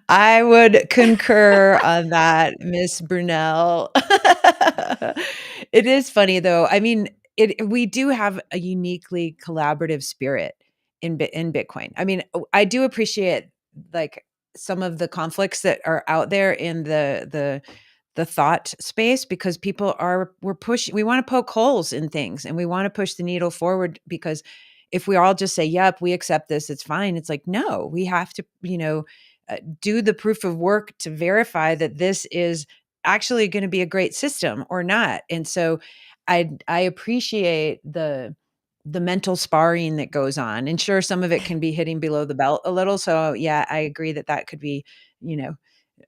I would concur on that, Miss Brunell. It is funny though. I mean, we do have a uniquely collaborative spirit in Bitcoin. I mean, I do appreciate like some of the conflicts that are out there in the thought space because we want to poke holes in things and we want to push the needle forward because if we all just say, yep, we accept this, it's fine. It's like, no, we have to, do the proof of work to verify that this is actually going to be a great system or not. And so I appreciate the mental sparring that goes on. And sure, some of it can be hitting below the belt a little. So yeah, I agree that that could be, you know,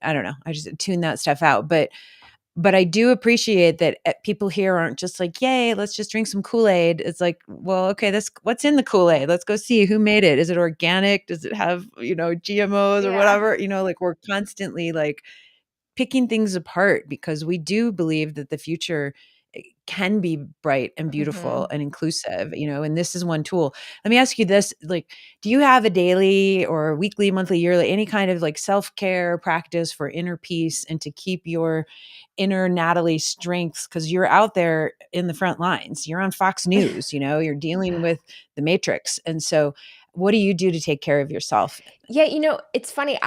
I don't know. I just tune that stuff out. But I do appreciate that people here aren't just like, "Yay, let's just drink some Kool-Aid." It's like, "Well, okay, this what's in the Kool-Aid? Let's go see who made it. Is it organic? Does it have, GMOs or Yeah. whatever?" Like we're constantly like picking things apart because we do believe that the future can be bright and beautiful Mhm. and inclusive, and this is one tool. Let me ask you this, like, do you have a daily or weekly, monthly, yearly, any kind of like self-care practice for inner peace and to keep your inner Natalie strengths? Because you're out there in the front lines. You're on Fox News, you're dealing with the matrix. And so what do you do to take care of yourself? Yeah, it's funny.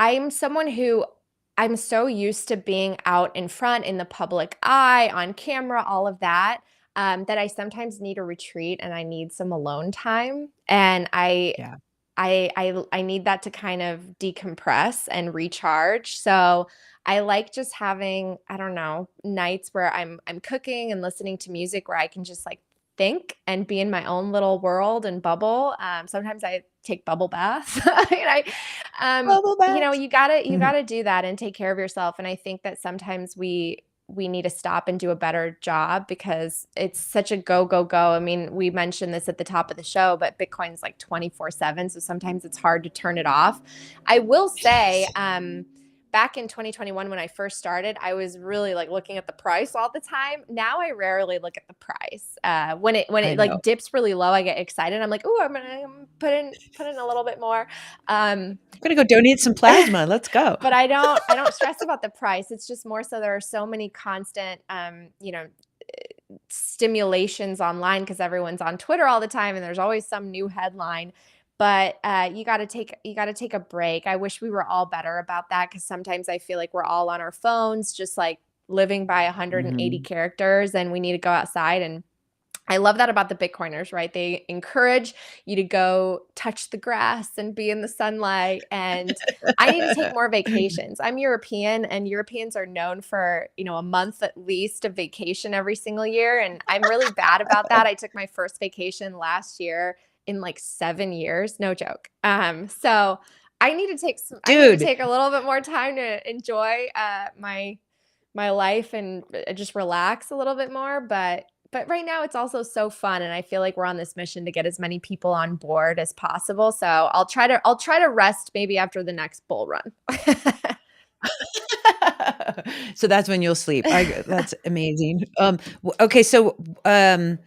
I'm so used to being out in front in the public eye, on camera, all of that, that I sometimes need a retreat and I need some alone time. And Yeah. I need that to kind of decompress and recharge. So I like just having, I don't know, nights where I'm cooking and listening to music where I can just like think and be in my own little world and bubble. Sometimes I take bubble baths. And Bubble baths. you gotta do that and take care of yourself. And I think that sometimes we need to stop and do a better job because it's such a go, go, go. I mean, we mentioned this at the top of the show, but Bitcoin's like 24/7. So sometimes it's hard to turn it off. I will say, Yes. back in 2021, when I first started, I was really like looking at the price all the time. Now I rarely look at the price. When I it know. like dips really low, I get excited. I'm like, oh, I'm put in a little bit more. Um, I'm gonna go donate some plasma. Let's go. but I don't stress about the price. It's just more so there are so many constant stimulations online because everyone's on Twitter all the time and there's always some new headline. But you got to take a break. I wish we were all better about that because sometimes I feel like we're all on our phones, just like living by 180 Mhm. characters, and we need to go outside. And I love that about the Bitcoiners, right? They encourage you to go touch the grass and be in the sunlight. And I need to take more vacations. I'm European, and Europeans are known for, a month at least of vacation every single year. And I'm really bad about that. I took my first vacation last year in like 7 years. No joke. So I need to Dude, take a little bit more time to enjoy my life and just relax a little bit more. But right now it's also so fun, and I feel like we're on this mission to get as many people on board as possible. So I'll try to rest maybe after the next bull run. so that's when you'll sleep. That's amazing. Okay, so, um,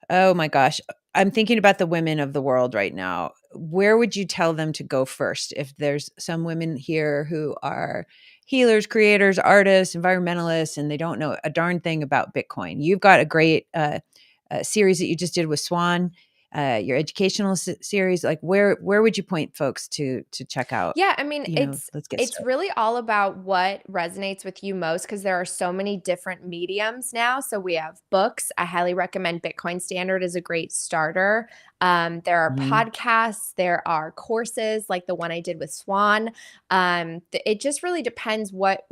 oh my gosh, I'm thinking about the women of the world right now. Where would you tell them to go first if there's some women here who are healers, creators, artists, environmentalists, and they don't know a darn thing about Bitcoin? You've got a great series that you just did with Swan, your educational series. Like, where would you point folks to check out? Yeah, I mean, Let's get it's started. really all about what resonates with you most because there are so many different mediums now. So we have books. I highly recommend Bitcoin Standard is a great starter. There are Mhm. podcasts, there are courses like the one I did with Swan. It just really depends what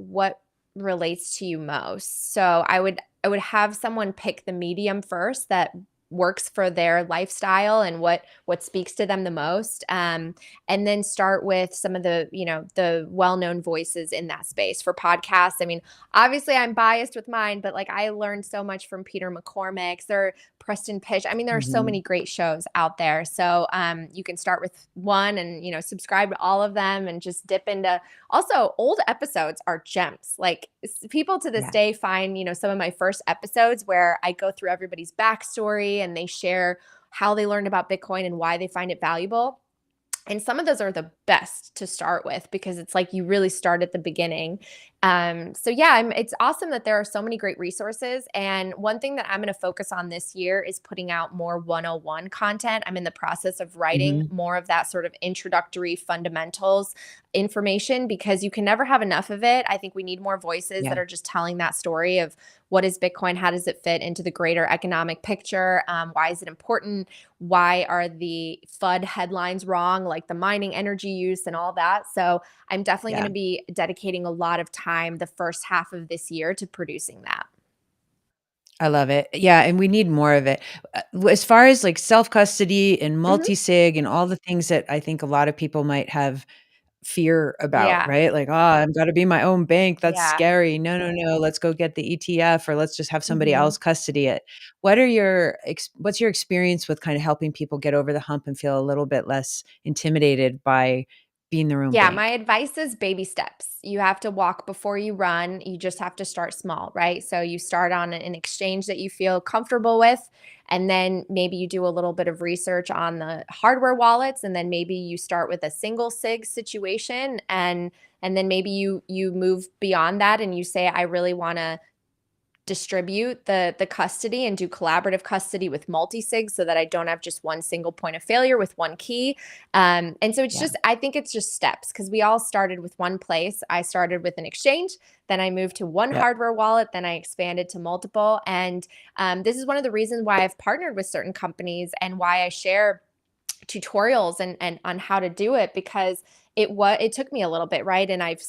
relates to you most. So I would have someone pick the medium first that works for their lifestyle and what speaks to them the most. And then start with some of the, the well-known voices in that space. For podcasts, I mean, obviously I'm biased with mine, but like I learned so much from Peter McCormick's or Preston Pitch. I mean, there are so Mhm. many great shows out there. So you can start with one and, subscribe to all of them and just dip into. Also, old episodes are gems. Like people to this Yeah. day find, some of my first episodes where I go through everybody's backstory and they share how they learned about Bitcoin and why they find it valuable. And some of those are the best to start with because it's like you really start at the beginning. So yeah, it's awesome that there are so many great resources. And one thing that I'm going to focus on this year is putting out more 101 content. I'm in the process of writing Mhm. more of that sort of introductory fundamentals information because you can never have enough of it. I think we need more voices that Yeah. are just telling that story of what is Bitcoin, how does it fit into the greater economic picture, why is it important, why are the FUD headlines wrong, like the mining energy use and all that. So I'm definitely going Yeah. to be dedicating a lot of time the first half of this year to producing that. I love it. Yeah, and we need more of it. As far as, like, self-custody and Hmm. multi-sig and all the things that I think a lot of people might have fear about, Yeah. right? Like, "Oh, I've gotta be my own bank, that's Yeah. scary. No, no, no, let's go get the ETF or let's just have somebody Hmm. else custody it." What's your experience with kinda helping people get over the hump and feel a little bit less intimidated by being their own Yeah, my bank? advice is baby steps. You have to walk before you run. You just have to start small, right? So you start on an exchange that you feel comfortable with, and then maybe you do a little bit of research on the hardware wallets, and then maybe you start with a single sig situation, and then maybe you move beyond that and you say, I really want to distribute the custody and do collaborative custody with multi-sig so that I don't have just one single point of failure with one key. And so it's Yeah, just, I think it's just steps because we all started with one place. I started with an exchange, then I moved to one yep, hardware wallet, then I expanded to multiple. And this is one of the reasons why I've partnered with certain companies and why I share tutorials and on how to do it because it took me a little bit, right? And I've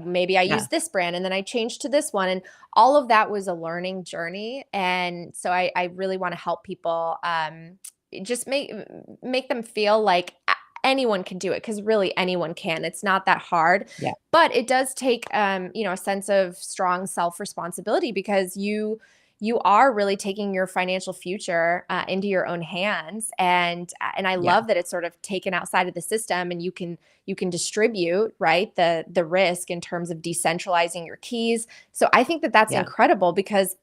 maybe I yeah, used this brand and then I changed to this one, and all of that was a learning journey. And so I really want to help people, just make them feel like anyone can do it because really anyone can. It's not that hard, yeah, but it does take a sense of strong self responsibility because you are really taking your financial future into your own hands. And I yeah, love that it's sort of taken outside of the system, and you can distribute, right, the risk in terms of decentralizing your keys. So I think that that's yeah, incredible because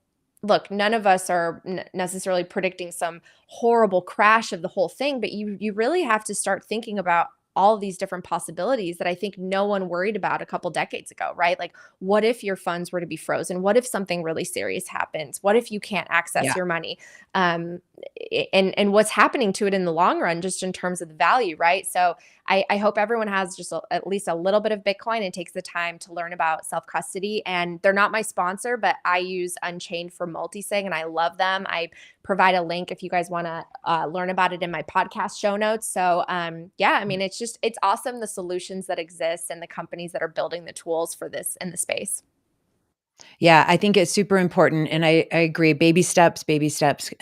look, none of us are necessarily predicting some horrible crash of the whole thing, but you really have to start thinking about all of these different possibilities that I think no one worried about a couple decades ago, right? Like, what if your funds were to be frozen? What if something really serious happens? What if you can't access yeah, your money? Um, and what's happening to it in the long run, just in terms of the value, right? So I hope everyone has just at least a little bit of Bitcoin and takes the time to learn about self custody. And they're not my sponsor, but I use Unchained for multisig, and I love them. I provide a link if you guys want to learn about it in my podcast show notes. So yeah, I mean, it's awesome the solutions that exist and the companies that are building the tools for this in the space. yeah, I think it's super important, and I agree, baby steps,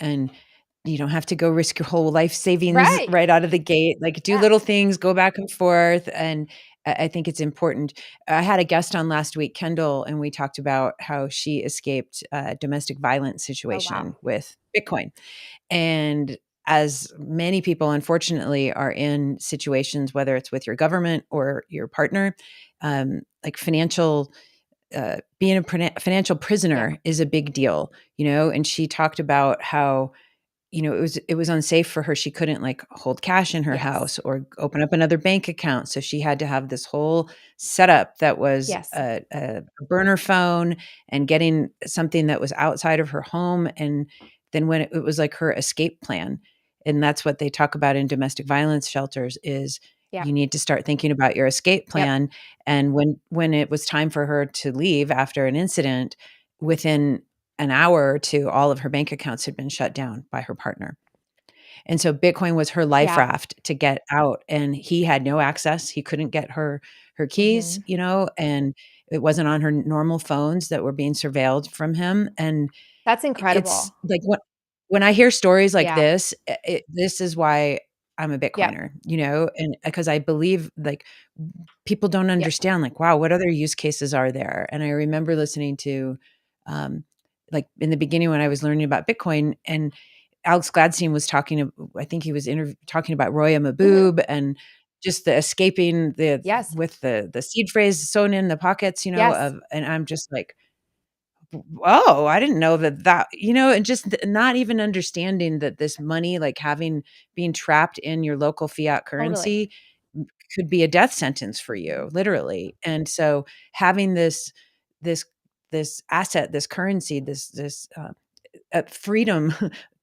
and you don't have to go risk your whole life savings Right. right out of the gate, like, do Yeah. little things, go back and forth, and I think it's important. I had a guest on last week, Kendall, and we talked about how she escaped a domestic violence Oh wow. situation with Bitcoin, and as many people, unfortunately, are in situations, whether it's with your government or your partner, like being a financial Yeah. prisoner is a big deal, and she talked about how, it was unsafe for her. She couldn't, like, hold cash in her Yes. house or open up another bank account, so she had to have this whole setup that was Yes. a burner phone and getting something that was outside of her home, and then when it was like her escape plan, and that's what they talk about in domestic violence shelters is Yep. you need to start thinking about your escape Yep. plan, and when it was time for her to leave after an incident, within an hour or 2, all of her bank accounts had been shut down by her partner. And so Bitcoin was her life Yeah. raft to get out, and he had no access. He couldn't get her keys, Hmm. and it wasn't on her normal phones that were being surveilled from him, and That's it's incredible. like what when I hear stories like Yeah. this, this is why I'm a Yep. Bitcoiner, and because I believe, like, people don't Yep. understand, like, wow, what other use cases are there? And I remember listening to, um, like, in the beginning when I was learning about Bitcoin, and Alex Gladstein was I think he was talking about Roya Mhm. Maboob and just the escaping Yes. with the seed phrase sewn in the pockets, Yes. of, and I'm just like, oh, I didn't know and just not even understanding that this money, like being trapped in your local fiat Totally. currency could be a death sentence for you, literally. And so having this, this asset, this currency, this freedom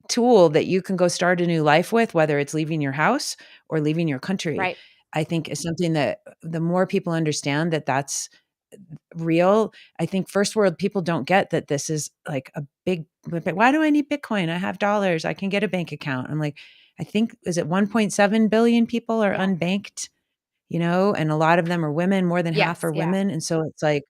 tool that you can go start a new life with, whether it's leaving your house or leaving your country, Right. I think is something that the more people understand that that's real. I think first world people don't get that this is like a big, but why do I need Bitcoin? I have dollars. I can get a bank account. I'm like, I think, is it 1.7 billion people are Yeah. unbanked, and a lot of them are women, more than half Yes. are Yeah. women. And so it's like,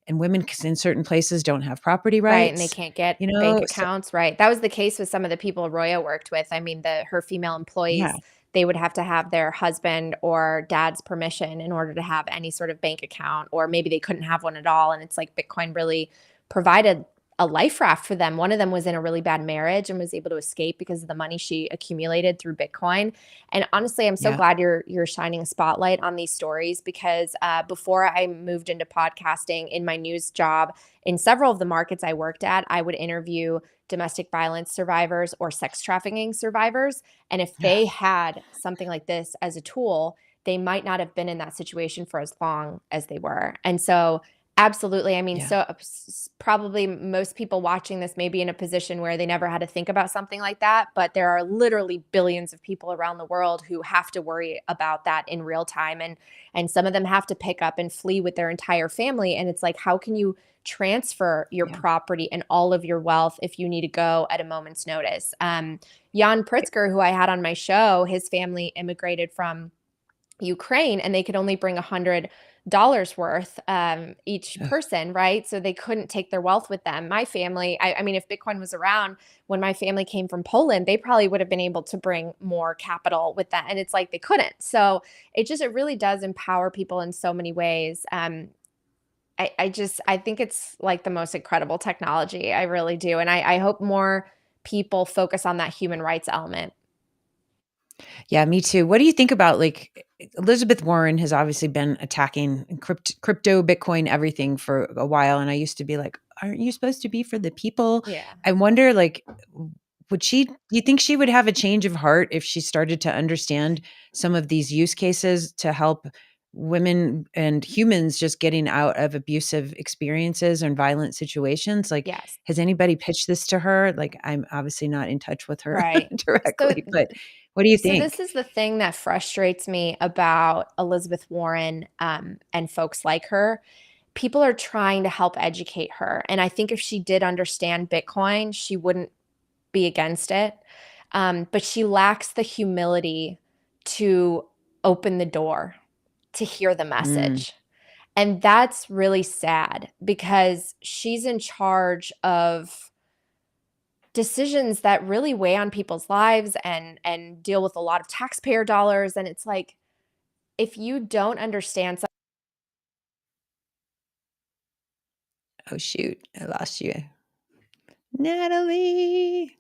and women in certain places don't have property Right, and they rights, can't get bank so accounts, right. That was the case with some of the people Roya worked with. I mean, her female yeah, employees, they would have to have their husband or dad's permission in order to have any sort of bank account, or maybe they couldn't have one at all, and it's like Bitcoin really provided a life raft for them. One of them was in a really bad marriage and was able to escape because of the money she accumulated through Bitcoin. And honestly, I'm so yeah, glad you're shining a spotlight on these stories because before I moved into podcasting in my news job, in several of the markets I worked at, I would interview domestic violence survivors or sex trafficking survivors. And if yeah, they had something like this as a tool, they might not have been in that situation for as long as they were. And so, absolutely. I mean, yeah, so probably most people watching this may be in a position where they never had to think about something like that. But there are literally billions of people around the world who have to worry about that in real time. And some of them have to pick up and flee with their entire family. And it's like, how can you transfer your yeah, property and all of your wealth if you need to go at a moment's notice? Jan Pritzker, who I had on my show, his family immigrated from Ukraine and they could only bring $100 worth each ugh, person, right? So they couldn't take their wealth with them. My family, I mean, if Bitcoin was around when my family came from Poland, they probably would have been able to bring more capital with that. And it's like they couldn't. So it really does empower people in so many ways. I think it's like the most incredible technology. I really do. And I hope more people focus on that human rights element. yeah, me too. What do you think about, like, Elizabeth Warren has obviously been attacking crypto, Bitcoin, everything for a while, and I used to be like, aren't you supposed to be for the people? Yeah. I wonder, like, do you think she would have a change of heart if she started to understand some of these use cases to help women and humans just getting out of abusive experiences and violent situations? Like, Yes. has anybody pitched this to her? Like, I'm obviously not in touch with her Right. So directly, but what do you so this think? is the thing that frustrates me about Elizabeth Warren and folks like her. People are trying to help educate her, and I think if she did understand Bitcoin, she wouldn't be against it. But she lacks the humility to open the door to hear the Mm, message. And that's really sad because she's in charge of decisions that really weigh on people's lives and deal with a lot of taxpayer dollars, and it's like if you don't understand some oh, shoot, I lost you. Natalie.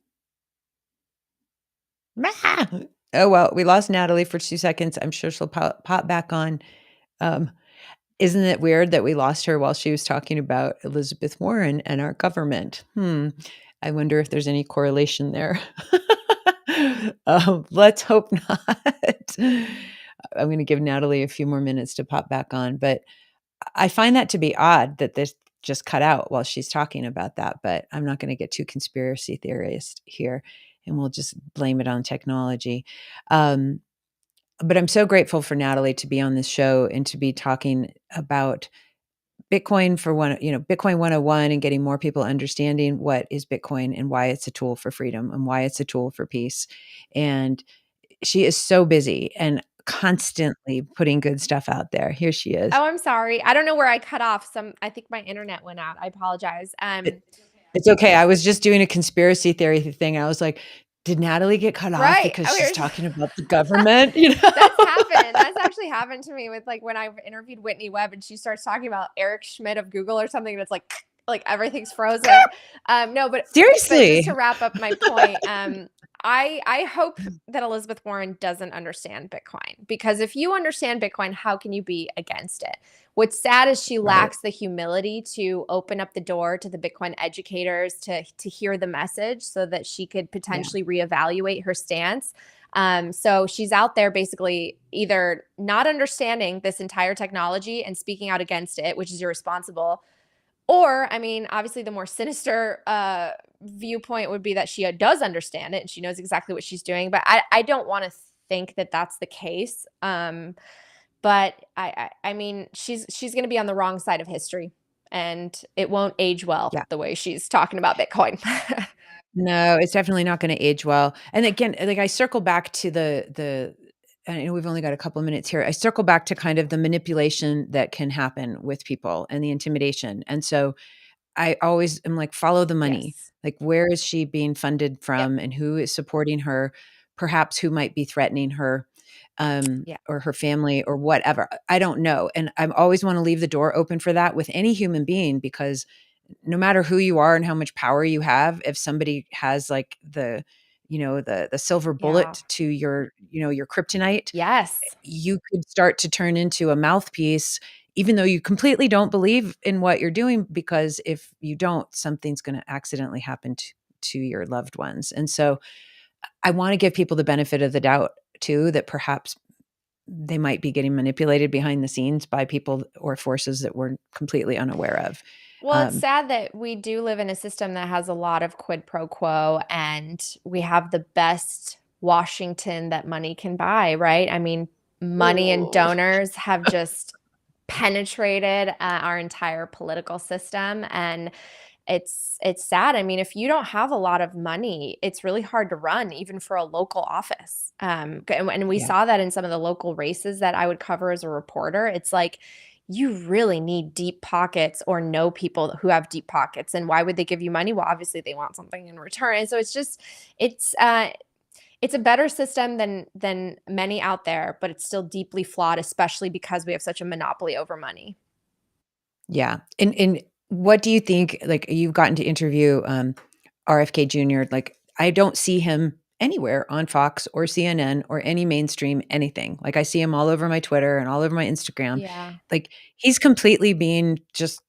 Ah! Oh, well, we lost Natalie for 2 seconds. I'm sure she'll pop back on. Um, isn't it weird that we lost her while she was talking about Elizabeth Warren and our government? I wonder if there's any correlation there. Let's hope not. I'm gonna give Natalie a few more minutes to pop back on, but I find that to be odd that this just cut out while she's talking about that, but I'm not gonna get too conspiracy theorist here, and we'll just blame it on technology. Um, but I'm so grateful for Natalie to be on this show and to be talking about Bitcoin Bitcoin 101, and getting more people understanding what is Bitcoin and why it's a tool for freedom and why it's a tool for peace. And she is so busy and constantly putting good stuff out there. Here she is. Oh, I'm sorry. I don't know where I cut off. I think my internet went out. I apologize. It's okay. I was just doing a conspiracy theory thing. I was like, did Natalie get cut off Right. because I she's mean, talking about the government? You that's know? happened. That's actually happened to me with like when I interviewed Whitney Webb and she starts talking about Eric Schmidt of Google or something that's like everything's frozen. No, but just to Seriously. wrap up my point, I hope that Elizabeth Warren doesn't understand Bitcoin, because if you understand Bitcoin, how can you be against it? What's sad is she Right. lacks the humility to open up the door to the Bitcoin educators to hear the message so that she could Yeah. potentially reevaluate her stance. So she's out there basically either not understanding this entire technology and speaking out against it, which is irresponsible, or, I mean, obviously, the more sinister viewpoint would be that she does understand it and she knows exactly what she's doing. But I don't want to think that that's the case. But I mean, she's going to be on the wrong side of history, and it won't age well Yeah. the way she's talking about Bitcoin. No, it's definitely not gonna age well. And again, like, I circle back to the I know we've only got a couple of minutes here. I circle back to kind of the manipulation that can happen with people and the intimidation. And so I always am like, follow the money. Yes. Like, where is she being funded Yep. from and who is supporting her? Perhaps who might be threatening her, Yeah. or her family or whatever. I don't know. And I always want to leave the door open for that with any human being, because no matter who you are and how much power you have, if somebody has like the silver Yeah. bullet to your, your kryptonite, Yes. you could start to turn into a mouthpiece, even though you completely don't believe in what you're doing, because if you don't, something's going to accidentally happen to your loved ones. And so I want to give people the benefit of the doubt too, that perhaps they might be getting manipulated behind the scenes by people or forces that we're completely unaware of. Well, it's Um, sad that we do live in a system that has a lot of quid pro quo, and we have the best Washington that money can buy, right? I mean, money and Ooh. donors have just penetrated our entire political system, and it's sad. I mean, if you don't have a lot of money, it's really hard to run even for a local office. And we Yeah. saw that in some of the local races that I would cover as a reporter. It's like you really need deep pockets or know people who have deep pockets. And why would they give you money? Well, obviously they want something in return. And so it's uh it's a better system than many out there, but it's still deeply flawed, especially because we have such a monopoly over money. Yeah. And what do you think, like, you've gotten to interview, RFK Jr., like, I don't see him anywhere on Fox or CNN or any mainstream anything. Like, I see him all over my Twitter and all over my Instagram. Yeah. Like, he's completely being just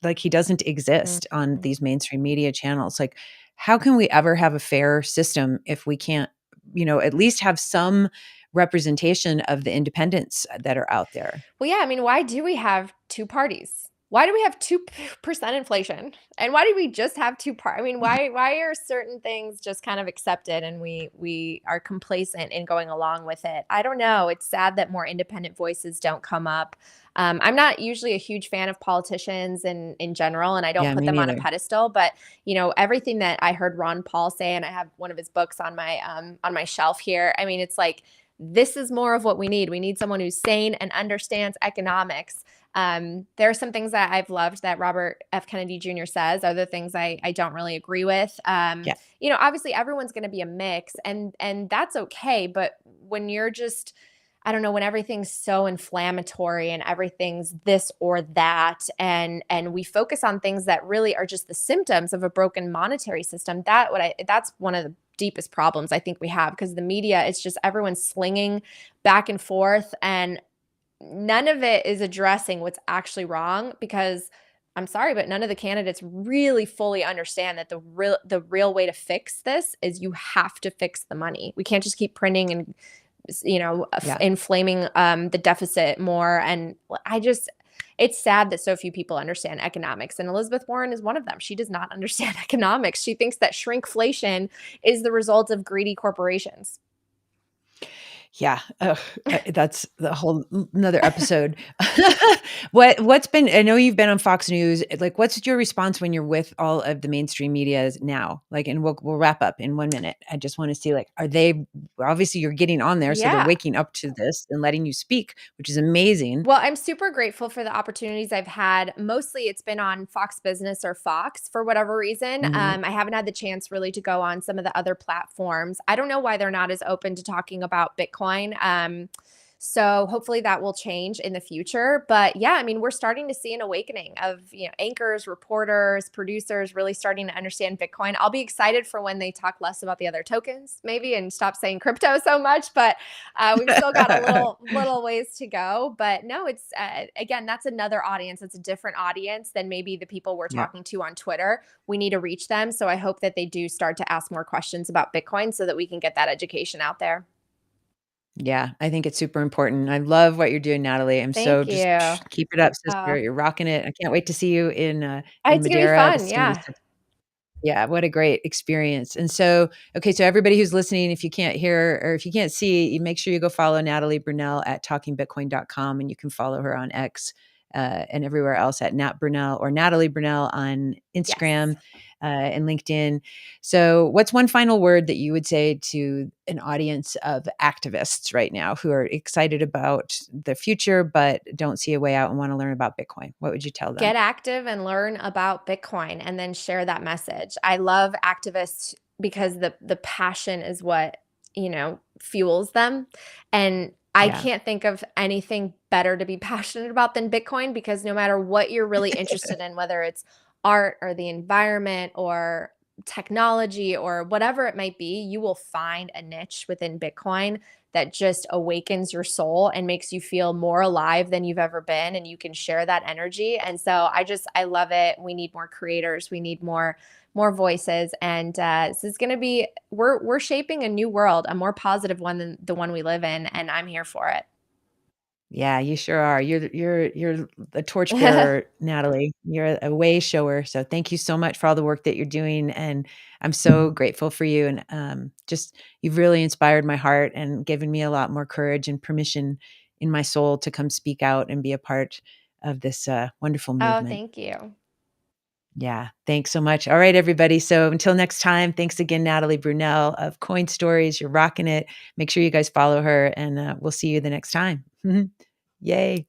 like, he doesn't exist on Mhm. these mainstream media channels. Like, how can we ever have a fair system if we can't, at least have some representation of the independents that are out there? Well, yeah, I mean, why do we have 2 parties? Why do we have 2% inflation? And why do we just have 2 I mean, why are certain things just kind of accepted and we are complacent in going along with it? I don't know. It's sad that more independent voices don't come up. I'm not usually a huge fan of politicians in general, and I don't Yeah, put me them on a neither. pedestal. But everything that I heard Ron Paul say, and I have one of his books on my shelf here. I mean, it's like this is more of what we need. We need someone who's sane and understands economics. There are some things that I've loved that Robert F. Kennedy Jr. says. Other things I don't really agree with. Yeah. Obviously everyone's going to be a mix, and that's okay. But when you're just I don't know, when everything's so inflammatory and everything's this or that, and we focus on things that really are just the symptoms of a broken monetary system. That's one of the deepest problems I think we have, because the media, it's just everyone's slinging back and forth, and none of it is addressing what's actually wrong, because I'm sorry, but none of the candidates really fully understand that the real way to fix this is you have to fix the money. We can't just keep printing and Yeah. inflaming the deficit more. And I just it's sad that so few people understand economics, and Elizabeth Warren is one of them. She does not understand economics. She thinks that shrinkflation is the result of greedy corporations. Yeah, ugh, that's the whole another episode. What's been I know you've been on Fox News, like, what's your response when you're with all of the mainstream medias now? Like, and we'll wrap up in 1 minute. I just wanna see, like, are they obviously, you're getting on there, so they're Yeah. waking up to this and letting you speak, which is amazing. Well, I'm super grateful for the opportunities I've had. Mostly it's been on Fox Business or Fox for whatever reason. Mhm. I haven't had the chance really to go on some of the other platforms. I don't know why they're not as open to talking about Bitcoin. So hopefully that will change in the future. But yeah, I mean, we're starting to see an awakening of, anchors, reporters, producers really starting to understand Bitcoin. I'll be excited for when they talk less about the other tokens, maybe, and stop saying crypto so much. But we've still got a little ways to go. But no, it's again, that's another audience. It's a different audience than maybe the people we're Yeah. talking to on Twitter. We need to reach them. So I hope that they do start to ask more questions about Bitcoin so that we can get that education out there. Yeah, I think it's super important. I love what you're doing, Natalie. I'm so Thank just you. keep it up, sister. Uh, You're rocking it. I can't wait to see you in it's gonna be Madeira. This fun. is gonna be Yeah. such Yeah, what a great experience. And so, okay, so everybody who's listening, if you can't hear or if you can't see, you make sure you go follow Natalie Brunell at talkingbitcoin.com, and you can follow her on X and everywhere else at Nat Brunell or Natalie Brunell on Yes. Instagram and LinkedIn. So, what's one final word that you would say to an audience of activists right now who are excited about the future but don't see a way out and want to learn about Bitcoin? What would you tell them? Get active and learn about Bitcoin and then share that message. I love activists because the passion is what, fuels them. And I Yeah. can't think of anything better to be passionate about than Bitcoin because no matter what you're really interested in, whether it's art or the environment or technology or whatever it might be, you will find a niche within Bitcoin that just awakens your soul and makes you feel more alive than you've ever been, and you can share that energy. And so I love it. We need more creators, we need more voices, and this is going to be we're shaping a new world, a more positive one than the one we live in, and I'm here for Yeah, you sure are. You're the it. torchbearer, Natalie. You're a way shower. So thank you so much for all the work that you're doing, and I'm so grateful for you. And just you've really inspired my heart and given me a lot more courage and permission in my soul to come speak out and be a part of this wonderful Oh, movement. thank you. Yeah, thanks so much. All right, everybody. So until next time, thanks again, Natalie Brunell of Coin Stories. You're rocking it. Make sure you guys follow her, and we'll see you the next time. Yay.